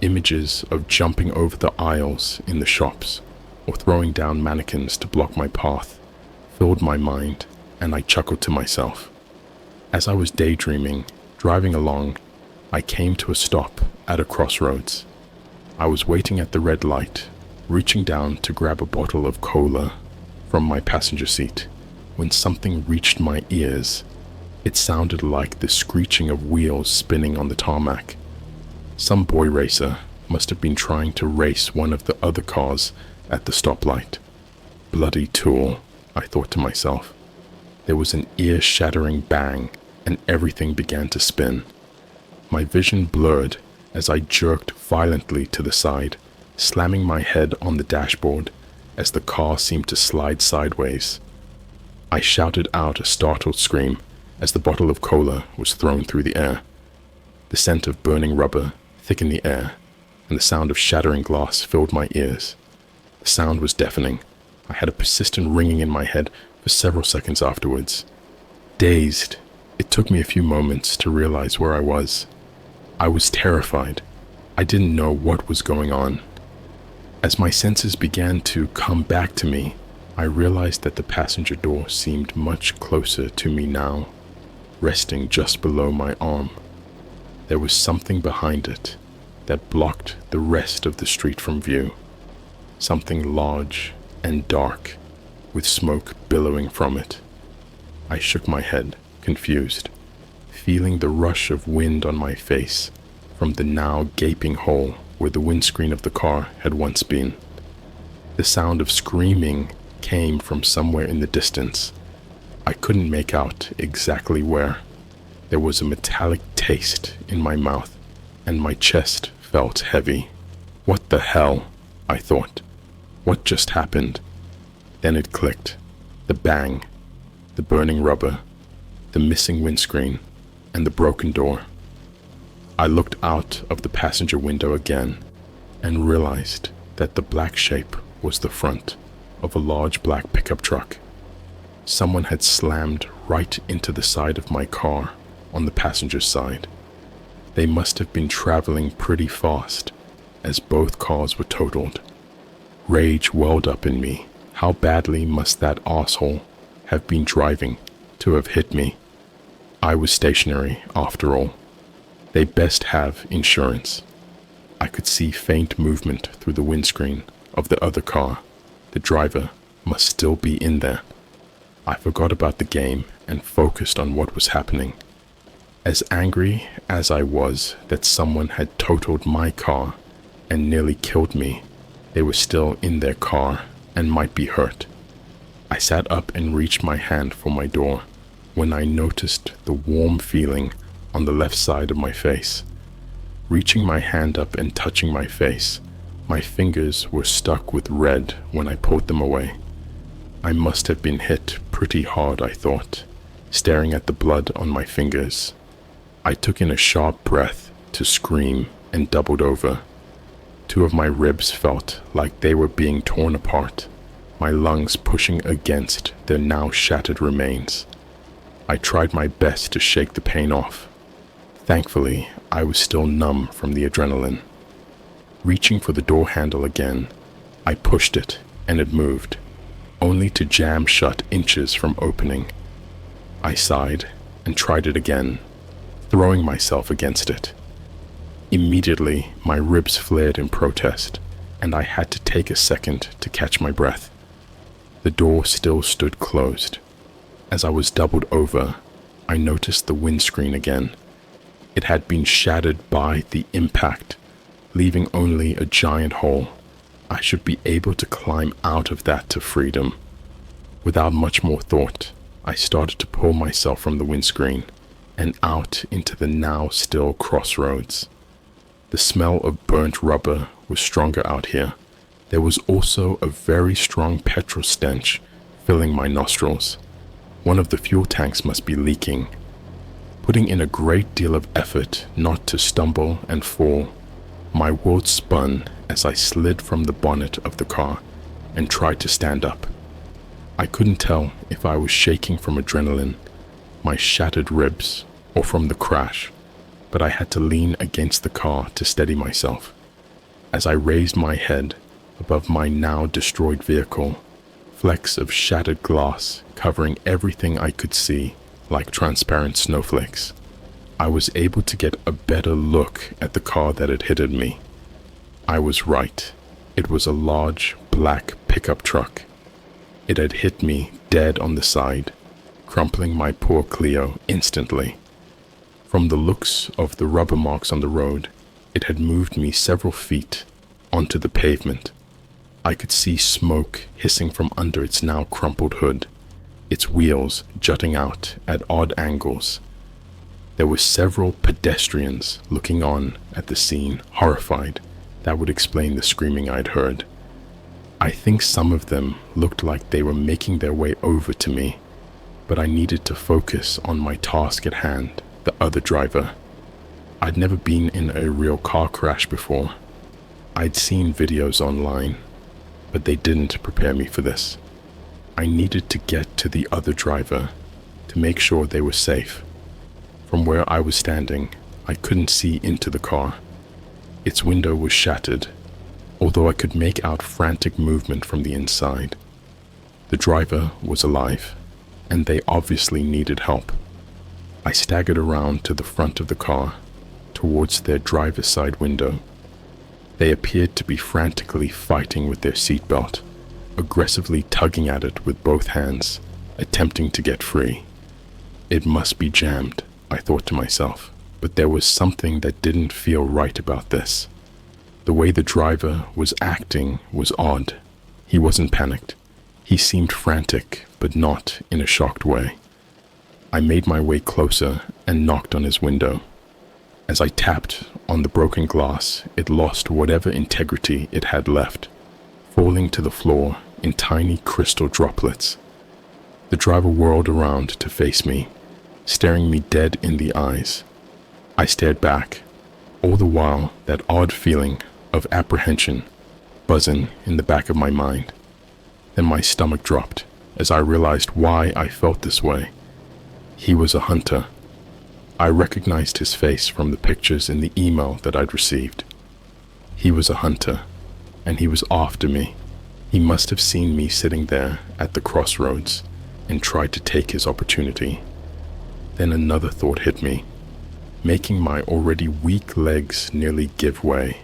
S1: Images of jumping over the aisles in the shops or throwing down mannequins to block my path filled my mind, and I chuckled to myself. As I was daydreaming, driving along, I came to a stop at a crossroads. I was waiting at the red light, reaching down to grab a bottle of cola from my passenger seat, when something reached my ears. It sounded like the screeching of wheels spinning on the tarmac. Some boy racer must have been trying to race one of the other cars at the stoplight. Bloody tool, I thought to myself. There was an ear-shattering bang, and everything began to spin. My vision blurred as I jerked violently to the side, slamming my head on the dashboard as the car seemed to slide sideways. I shouted out a startled scream as the bottle of cola was thrown through the air. The scent of burning rubber thickened the air, and the sound of shattering glass filled my ears. The sound was deafening. I had a persistent ringing in my head for several seconds afterwards. Dazed, it took me a few moments to realize where I was. I was terrified. I didn't know what was going on. As my senses began to come back to me, I realized that the passenger door seemed much closer to me now, resting just below my arm. There was something behind it that blocked the rest of the street from view. Something large and dark, with smoke billowing from it. I shook my head, confused, feeling the rush of wind on my face from the now gaping hole where the windscreen of the car had once been. The sound of screaming came from somewhere in the distance. I couldn't make out exactly where. There was a metallic taste in my mouth, and my chest felt heavy. What the hell? I thought. What just happened? Then it clicked. The bang, the burning rubber, the missing windscreen, and the broken door. I looked out of the passenger window again and realized that the black shape was the front of a large black pickup truck. Someone had slammed right into the side of my car on the passenger side. They must have been traveling pretty fast, as both cars were totaled. Rage welled up in me. How badly must that asshole have been driving to have hit me? I was stationary, after all. They best have insurance. I could see faint movement through the windscreen of the other car. The driver must still be in there. I forgot about the game and focused on what was happening. As angry as I was that someone had totaled my car and nearly killed me, they were still in their car and might be hurt. I sat up and reached my hand for my door when I noticed the warm feeling on the left side of my face. Reaching my hand up and touching my face, my fingers were stuck with red when I pulled them away. I must have been hit pretty hard, I thought, staring at the blood on my fingers. I took in a sharp breath to scream and doubled over. Two of my ribs felt like they were being torn apart, my lungs pushing against their now shattered remains. I tried my best to shake the pain off. Thankfully, I was still numb from the adrenaline. Reaching for the door handle again, I pushed it and it moved, only to jam shut inches from opening. I sighed and tried it again, throwing myself against it. Immediately, my ribs flared in protest, and I had to take a second to catch my breath. The door still stood closed. As I was doubled over, I noticed the windscreen again. It had been shattered by the impact, leaving only a giant hole. I should be able to climb out of that to freedom. Without much more thought, I started to pull myself from the windscreen and out into the now still crossroads. The smell of burnt rubber was stronger out here. There was also a very strong petrol stench filling my nostrils. One of the fuel tanks must be leaking. Putting in a great deal of effort not to stumble and fall, my world spun as I slid from the bonnet of the car and tried to stand up. I couldn't tell if I was shaking from adrenaline, my shattered ribs, or from the crash, but I had to lean against the car to steady myself. As I raised my head above my now destroyed vehicle, flecks of shattered glass covering everything I could see like transparent snowflakes, I was able to get a better look at the car that had hit me. I was right. It was a large, black pickup truck. It had hit me dead on the side, crumpling my poor Clio instantly. From the looks of the rubber marks on the road, it had moved me several feet onto the pavement. I could see smoke hissing from under its now crumpled hood, its wheels jutting out at odd angles. There were several pedestrians looking on at the scene, horrified. That would explain the screaming I'd heard. I think some of them looked like they were making their way over to me, but I needed to focus on my task at hand, the other driver. I'd never been in a real car crash before. I'd seen videos online, but they didn't prepare me for this. I needed to get to the other driver to make sure they were safe. From where I was standing, I couldn't see into the car. Its window was shattered, although I could make out frantic movement from the inside. The driver was alive, and they obviously needed help. I staggered around to the front of the car, towards their driver's side window. They appeared to be frantically fighting with their seatbelt, aggressively tugging at it with both hands, attempting to get free. It must be jammed, I thought to myself, but there was something that didn't feel right about this. The way the driver was acting was odd. He wasn't panicked. He seemed frantic, but not in a shocked way. I made my way closer and knocked on his window. As I tapped on the broken glass, it lost whatever integrity it had left, falling to the floor in tiny crystal droplets. The driver whirled around to face me, staring me dead in the eyes. I stared back, all the while that odd feeling of apprehension buzzing in the back of my mind. Then my stomach dropped as I realized why I felt this way. He was a hunter. I recognized his face from the pictures in the email that I'd received. He was a hunter, and he was after me. He must have seen me sitting there at the crossroads and tried to take his opportunity. Then another thought hit me, making my already weak legs nearly give way.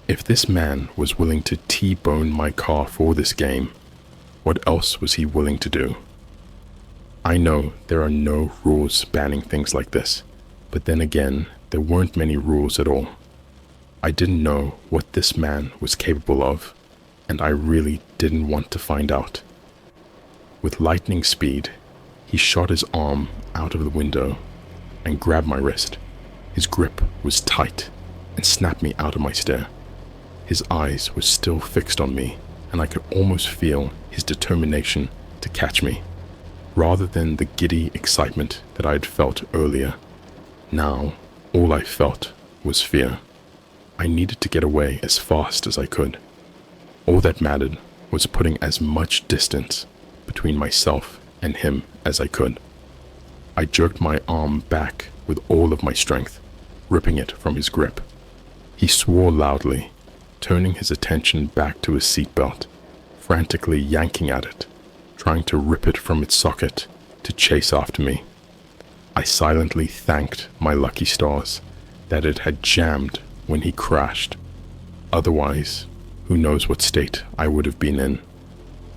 S1: If this man was willing to T-bone my car for this game, what else was he willing to do? I know there are no rules banning things like this, but then again, there weren't many rules at all. I didn't know what this man was capable of, and I really didn't want to find out. With lightning speed, he shot his arm out of the window and grabbed my wrist. His grip was tight and snapped me out of my stare. His eyes were still fixed on me, and I could almost feel his determination to catch me. Rather than the giddy excitement that I had felt earlier, now all I felt was fear. I needed to get away as fast as I could. All that mattered was putting as much distance between myself and him as I could. I jerked my arm back with all of my strength, ripping it from his grip. He swore loudly, turning his attention back to his seatbelt, frantically yanking at it, trying to rip it from its socket to chase after me. I silently thanked my lucky stars that it had jammed when he crashed. Otherwise, who knows what state I would have been in.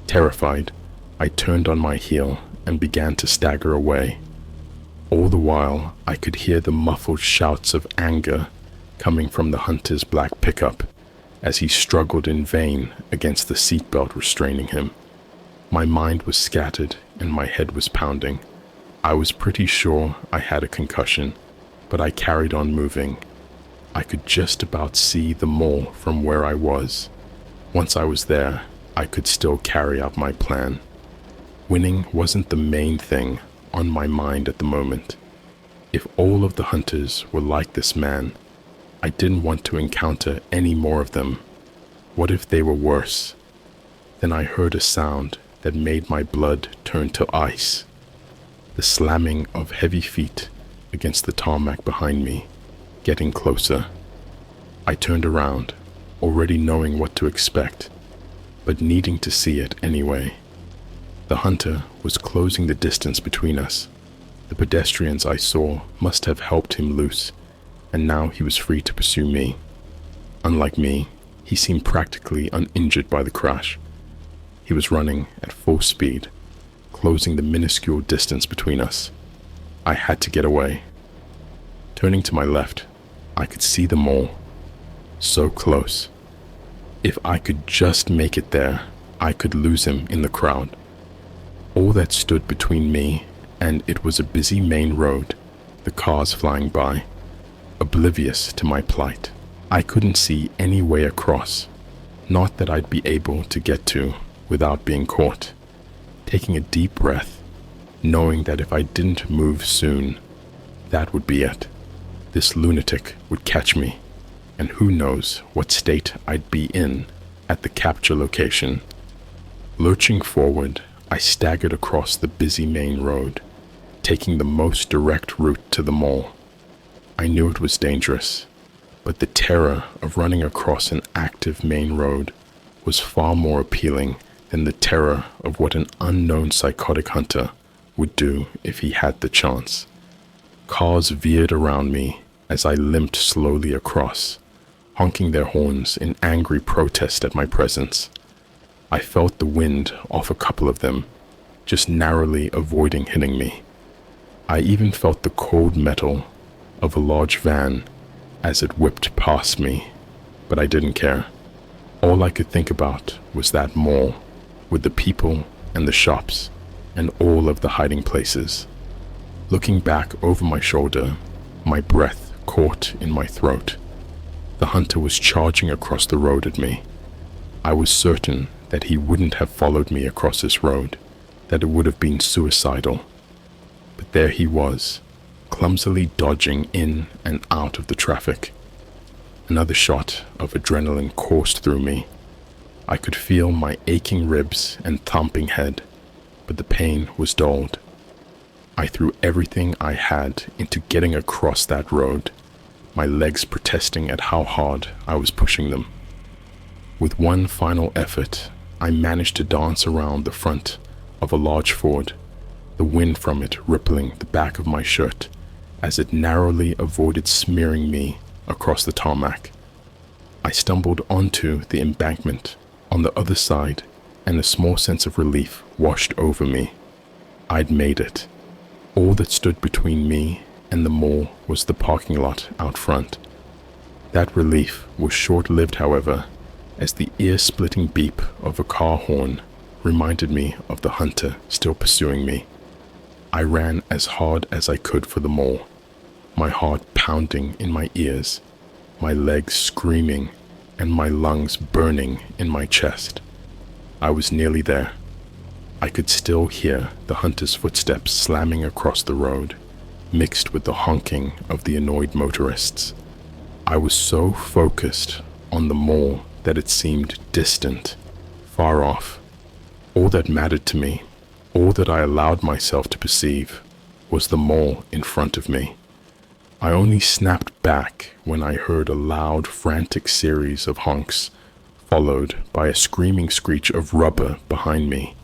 S1: Terrified, I turned on my heel and began to stagger away. All the while, I could hear the muffled shouts of anger coming from the hunter's black pickup as he struggled in vain against the seatbelt restraining him. My mind was scattered and my head was pounding. I was pretty sure I had a concussion, but I carried on moving. I could just about see the mall from where I was. Once I was there, I could still carry out my plan. Winning wasn't the main thing on my mind at the moment. If all of the hunters were like this man, I didn't want to encounter any more of them. What if they were worse? Then I heard a sound that made my blood turn to ice. The slamming of heavy feet against the tarmac behind me, getting closer. I turned around, already knowing what to expect, but needing to see it anyway. The hunter was closing the distance between us. The pedestrians I saw must have helped him loose, and now he was free to pursue me. Unlike me, he seemed practically uninjured by the crash. He was running at full speed, closing the minuscule distance between us. I had to get away. Turning to my left, I could see them all. So close. If I could just make it there, I could lose him in the crowd. All that stood between me and it was a busy main road, the cars flying by, oblivious to my plight. I couldn't see any way across, not that I'd be able to get to without being caught. Taking a deep breath, knowing that if I didn't move soon, that would be it. This lunatic would catch me, and who knows what state I'd be in at the capture location. Lurching forward, I staggered across the busy main road, taking the most direct route to the mall. I knew it was dangerous, but the terror of running across an active main road was far more appealing than the terror of what an unknown psychotic hunter would do if he had the chance. Cars veered around me as I limped slowly across, honking their horns in angry protest at my presence. I felt the wind off a couple of them, just narrowly avoiding hitting me. I even felt the cold metal of a large van as it whipped past me, but I didn't care. All I could think about was that mall, with the people and the shops and all of the hiding places. Looking back over my shoulder, my breath caught in my throat. The hunter was charging across the road at me. I was certain that he wouldn't have followed me across this road, that it would have been suicidal. But there he was, clumsily dodging in and out of the traffic. Another shot of adrenaline coursed through me. I could feel my aching ribs and thumping head, but the pain was dulled. I threw everything I had into getting across that road, my legs protesting at how hard I was pushing them. With one final effort, I managed to dance around the front of a large Ford, the wind from it rippling the back of my shirt as it narrowly avoided smearing me across the tarmac. I stumbled onto the embankment on the other side, and a small sense of relief washed over me. I'd made it. All that stood between me and the mall was the parking lot out front. That relief was short-lived, however, as the ear-splitting beep of a car horn reminded me of the hunter still pursuing me. I ran as hard as I could for the mall, my heart pounding in my ears, my legs screaming, and my lungs burning in my chest. I was nearly there. I could still hear the hunter's footsteps slamming across the road, mixed with the honking of the annoyed motorists. I was so focused on the mall that it seemed distant, far off. All that mattered to me, all that I allowed myself to perceive, was the mall in front of me. I only snapped back when I heard a loud, frantic series of honks, followed by a screaming screech of rubber behind me,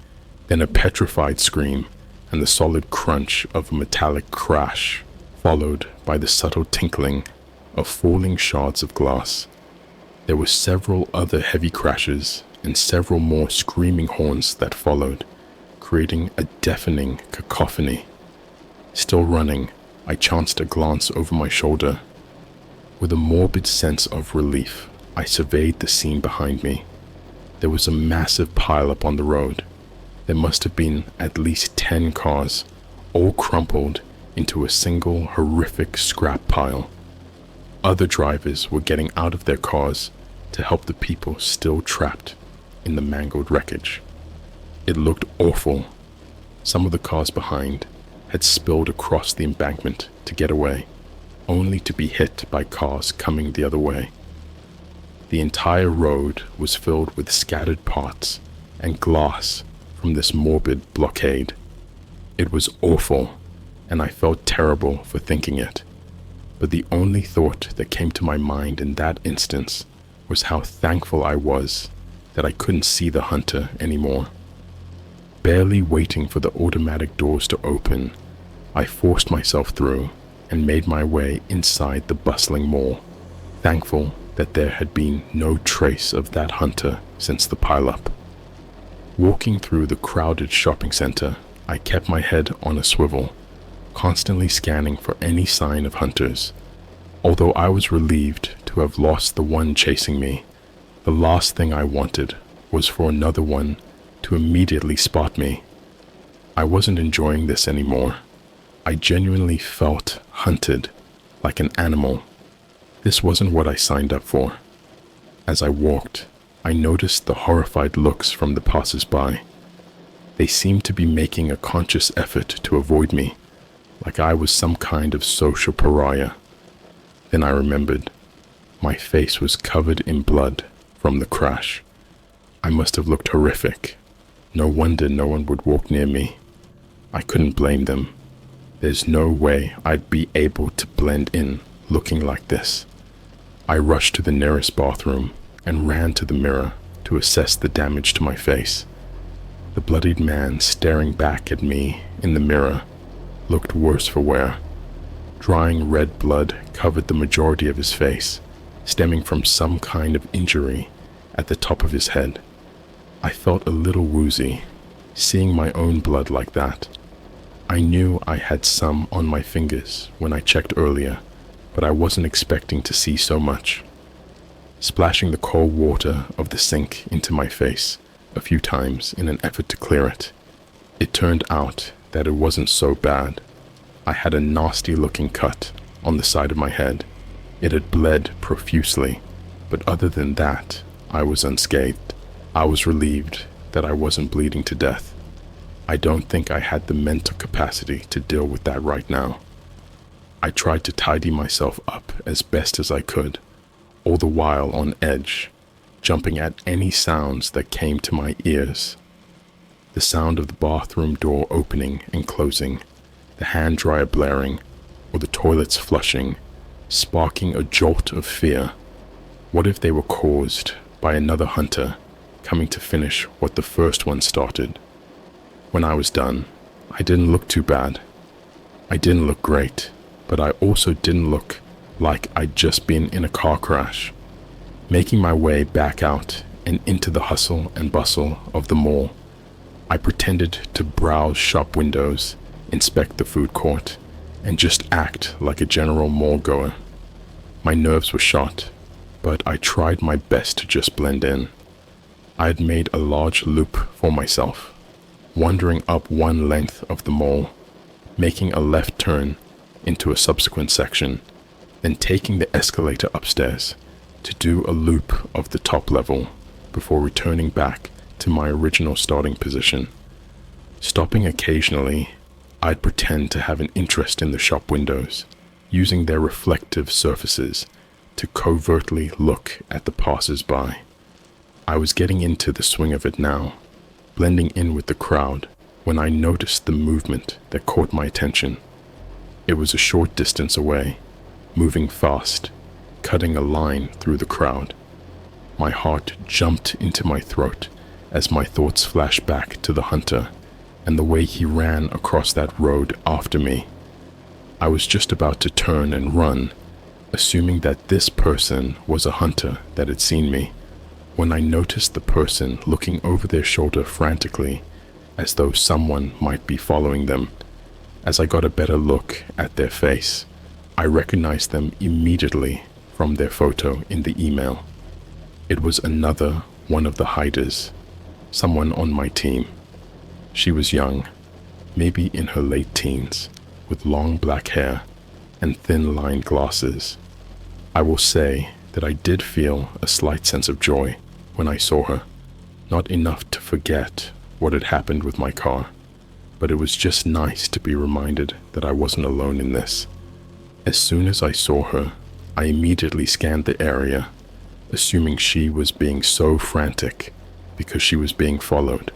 S1: then a petrified scream and the solid crunch of a metallic crash, followed by the subtle tinkling of falling shards of glass. There were several other heavy crashes and several more screaming horns that followed, creating a deafening cacophony. Still running, I chanced a glance over my shoulder. With a morbid sense of relief, I surveyed the scene behind me. There was a massive pileup on the road. There must have been at least 10 cars, all crumpled into a single horrific scrap pile. Other drivers were getting out of their cars to help the people still trapped in the mangled wreckage. It looked awful. Some of the cars behind had spilled across the embankment to get away, only to be hit by cars coming the other way. The entire road was filled with scattered parts and glass from this morbid blockade. It was awful, and I felt terrible for thinking it. But the only thought that came to my mind in that instance was how thankful I was that I couldn't see the hunter anymore. Barely waiting for the automatic doors to open, I forced myself through and made my way inside the bustling mall, thankful that there had been no trace of that hunter since the pileup. Walking through the crowded shopping center, I kept my head on a swivel, constantly scanning for any sign of hunters. Although I was relieved to have lost the one chasing me, the last thing I wanted was for another one to immediately spot me. I wasn't enjoying this anymore. I genuinely felt hunted, like an animal. This wasn't what I signed up for. As I walked, I noticed the horrified looks from the passers-by. They seemed to be making a conscious effort to avoid me, like I was some kind of social pariah. Then I remembered. My face was covered in blood from the crash. I must have looked horrific. No wonder no one would walk near me. I couldn't blame them. There's no way I'd be able to blend in looking like this. I rushed to the nearest bathroom and ran to the mirror to assess the damage to my face. The bloodied man staring back at me in the mirror looked worse for wear. Drying red blood covered the majority of his face, stemming from some kind of injury at the top of his head. I felt a little woozy, seeing my own blood like that. I knew I had some on my fingers when I checked earlier, but I wasn't expecting to see so much. Splashing the cold water of the sink into my face a few times in an effort to clear it, it turned out that it wasn't so bad. I had a nasty-looking cut on the side of my head. It had bled profusely, but other than that, I was unscathed. I was relieved that I wasn't bleeding to death. I don't think I had the mental capacity to deal with that right now. I tried to tidy myself up as best as I could, all the while on edge, jumping at any sounds that came to my ears. The sound of the bathroom door opening and closing, the hand dryer blaring, or the toilets flushing, sparking a jolt of fear. What if they were caused by another hunter coming to finish what the first one started? When I was done, I didn't look too bad. I didn't look great, but I also didn't look like I'd just been in a car crash. Making my way back out and into the hustle and bustle of the mall, I pretended to browse shop windows, inspect the food court, and just act like a general mall goer. My nerves were shot, but I tried my best to just blend in. I had made a large loop for myself, wandering up one length of the mall, making a left turn into a subsequent section, then taking the escalator upstairs to do a loop of the top level before returning back to my original starting position. Stopping occasionally, I'd pretend to have an interest in the shop windows, using their reflective surfaces to covertly look at the passers-by. I was getting into the swing of it now, blending in with the crowd, when I noticed the movement that caught my attention. It was a short distance away, moving fast, cutting a line through the crowd. My heart jumped into my throat as my thoughts flashed back to the hunter and the way he ran across that road after me. I was just about to turn and run, assuming that this person was a hunter that had seen me, when I noticed the person looking over their shoulder frantically, as though someone might be following them. As I got a better look at their face, I recognized them immediately from their photo in the email. It was another one of the hiders, someone on my team. She was young, maybe in her late teens, with long black hair and thin-lined glasses. I will say that I did feel a slight sense of joy when I saw her, not enough to forget what had happened with my car, but it was just nice to be reminded that I wasn't alone in this. As soon as I saw her, I immediately scanned the area, assuming she was being so frantic because she was being followed.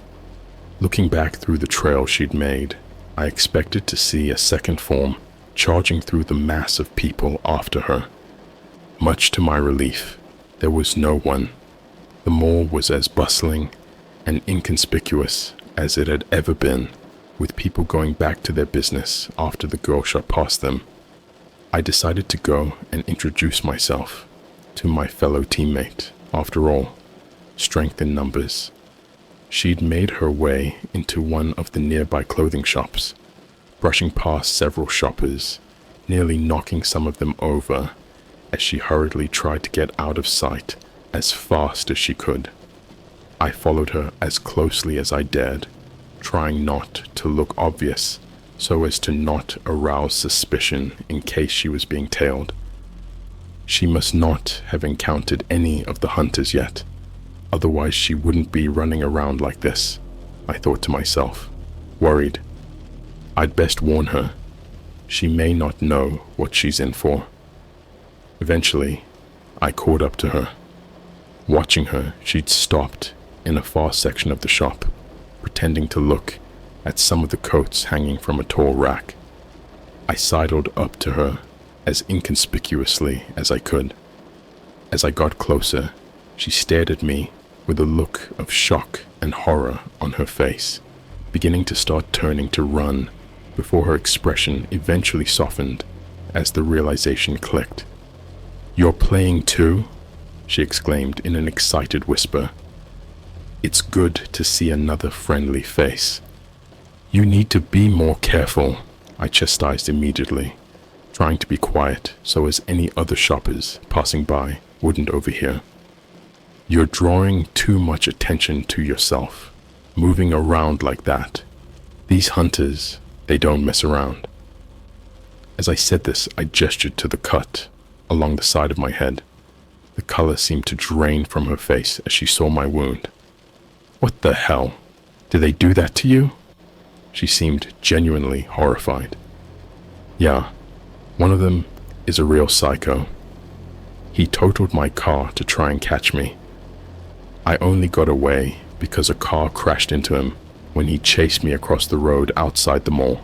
S1: Looking back through the trail she'd made, I expected to see a second form charging through the mass of people after her. Much to my relief, there was no one. The mall was as bustling and inconspicuous as it had ever been, with people going back to their business after the girl shot past them. I decided to go and introduce myself to my fellow teammate. After all, strength in numbers. She'd made her way into one of the nearby clothing shops, brushing past several shoppers, nearly knocking some of them over as she hurriedly tried to get out of sight as fast as she could. I followed her as closely as I dared, trying not to look obvious so as to not arouse suspicion in case she was being tailed. She must not have encountered any of the hunters yet, otherwise she wouldn't be running around like this, I thought to myself, worried. I'd best warn her. She may not know what she's in for. Eventually, I caught up to her. Watching her, she'd stopped in a far section of the shop, pretending to look at some of the coats hanging from a tall rack. I sidled up to her as inconspicuously as I could. As I got closer, she stared at me with a look of shock and horror on her face, beginning to start turning to run before her expression eventually softened as the realization clicked. "You're playing too?" she exclaimed in an excited whisper. "It's good to see another friendly face." "You need to be more careful," I chastised immediately, trying to be quiet so as any other shoppers passing by wouldn't overhear. "You're drawing too much attention to yourself, moving around like that. These hunters, they don't mess around." As I said this, I gestured to the cut along the side of my head. The color seemed to drain from her face as she saw my wound. "What the hell? Did they do that to you?" She seemed genuinely horrified. "Yeah, one of them is a real psycho. He totaled my car to try and catch me. I only got away because a car crashed into him when he chased me across the road outside the mall.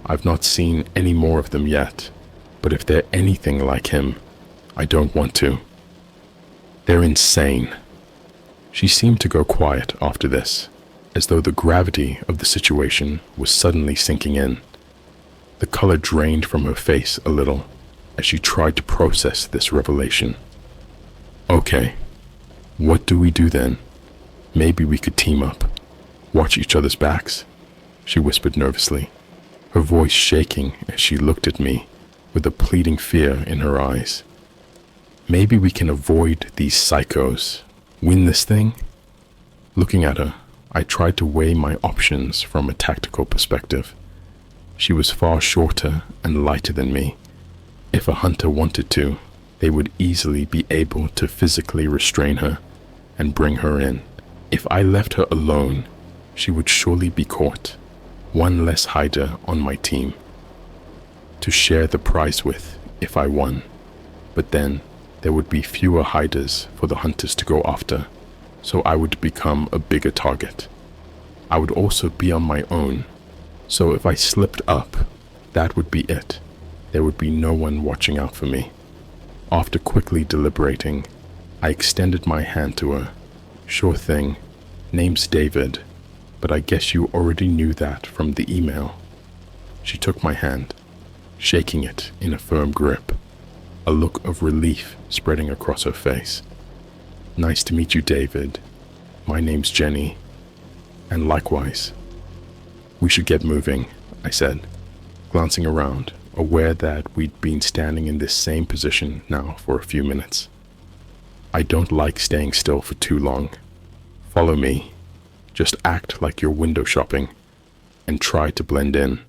S1: I've not seen any more of them yet, but if they're anything like him, I don't want to. They're insane." She seemed to go quiet after this, as though the gravity of the situation was suddenly sinking in. The color drained from her face a little as she tried to process this revelation. "Okay, what do we do then? Maybe we could team up, watch each other's backs," she whispered nervously, her voice shaking as she looked at me with a pleading fear in her eyes. "Maybe we can avoid these psychos, win this thing?" Looking at her, I tried to weigh my options from a tactical perspective. She was far shorter and lighter than me. If a hunter wanted to, they would easily be able to physically restrain her and bring her in. If I left her alone, she would surely be caught, one less hider on my team to share the prize with if I won. But then there would be fewer hiders for the hunters to go after, so I would become a bigger target. I would also be on my own, so if I slipped up, that would be it. There would be no one watching out for me. After quickly deliberating, I extended my hand to her. "Sure thing, name's David, but I guess you already knew that from the email." She took my hand, shaking it in a firm grip, a look of relief spreading across her face. Nice to meet you, David. My name's Jenny. And likewise. We should get moving, I said, glancing around, aware that we'd been standing in this same position now for a few minutes. I don't like staying still for too long. Follow me. Just act like you're window shopping and try to blend in.